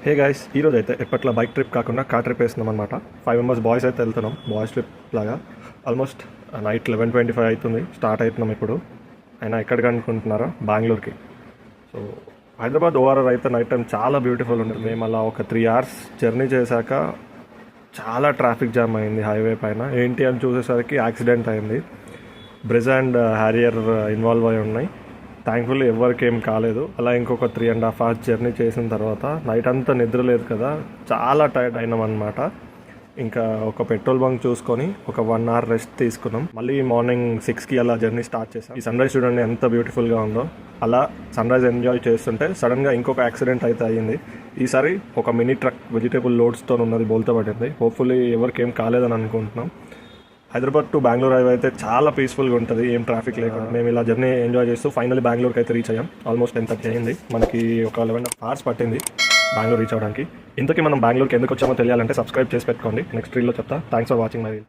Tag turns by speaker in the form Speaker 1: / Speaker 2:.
Speaker 1: Hey guys, ఈరోజు అయితే ఎప్పట్లో bike trip కాకుండా కార్ ట్రిప్ వేస్తున్నాం అనమాట. 5 మెంబర్స్ బాయ్స్ అయితే వెళ్తున్నాం, బాయ్స్ ట్రిప్ లాగా. ఆల్మోస్ట్ నైట్ 11:25 అవుతుంది, స్టార్ట్ అవుతున్నాం ఇప్పుడు. అయినా ఎక్కడికి అనుకుంటున్నారో, బెంగళూరుకి. సో హైదరాబాద్ ఓఆర్ఆర్ అయితే నైట్ టైం చాలా బ్యూటిఫుల్ ఉంటుంది. మేము అలా ఒక 3 hours జర్నీ చేశాక చాలా ట్రాఫిక్ జామ్ అయింది హైవే పైన. ఏంటి అని చూసేసరికి యాక్సిడెంట్ అయింది. బ్రిజ్ అండ్ హ్యారియర్ ఇన్వాల్వ్ అయి ఉన్నాయి. థ్యాంక్ఫుల్లీ ఎవరికి ఏం కాలేదు. అలా ఇంకొక 3.5 hours జర్నీ చేసిన తర్వాత నైట్ అంతా నిద్ర లేదు కదా, చాలా టైర్డ్ అయినాం అనమాట. ఇంకా ఒక పెట్రోల్ బంక్ చూసుకొని ఒక 1 hour రెస్ట్ తీసుకున్నాం. మళ్ళీ మార్నింగ్ 6కి అలా జర్నీ స్టార్ట్ చేసాం. ఈ సన్ రైజ్ చూడండి ఎంత బ్యూటిఫుల్గా ఉందో. అలా సన్ రైజ్ ఎంజాయ్ చేస్తుంటే సడన్గా ఇంకొక యాక్సిడెంట్ అయితే అయ్యింది. ఈసారి ఒక మినీ ట్రక్ వెజిటేబుల్ లోడ్స్తో ఉన్నది బోల్తా పడింది. హోప్ఫుల్లీ ఎవరికి ఏం కాలేదని అనుకుంటున్నాం. హైదరాబాద్ టు బెంగళూరు హైవే అయితే చాలా పీస్ఫుల్గా ఉంటుంది, ఏం ట్రాఫిక్ లేకుండా. మేము ఇలా జర్నీ ఎంజాయ్ చేస్తూ ఫైనల్లీ బెంగళూరుకి అయితే రీచ్ అయ్యాం. ఆల్మోస్ట్ 10:30 అయింది. మనకి ఒక 11.5 hours పట్టింది బెంగళూరు రీచ్ అవ్వడానికి. ఇంతకీ మనం బెంగళూరుకి ఎందుకు వచ్చామో తెలియాలంటే సబ్స్క్రైబ్ చేసి పెట్టుకోండి, నెక్స్ట్ రీల్లో చెప్తా. Thanks for watching my reel.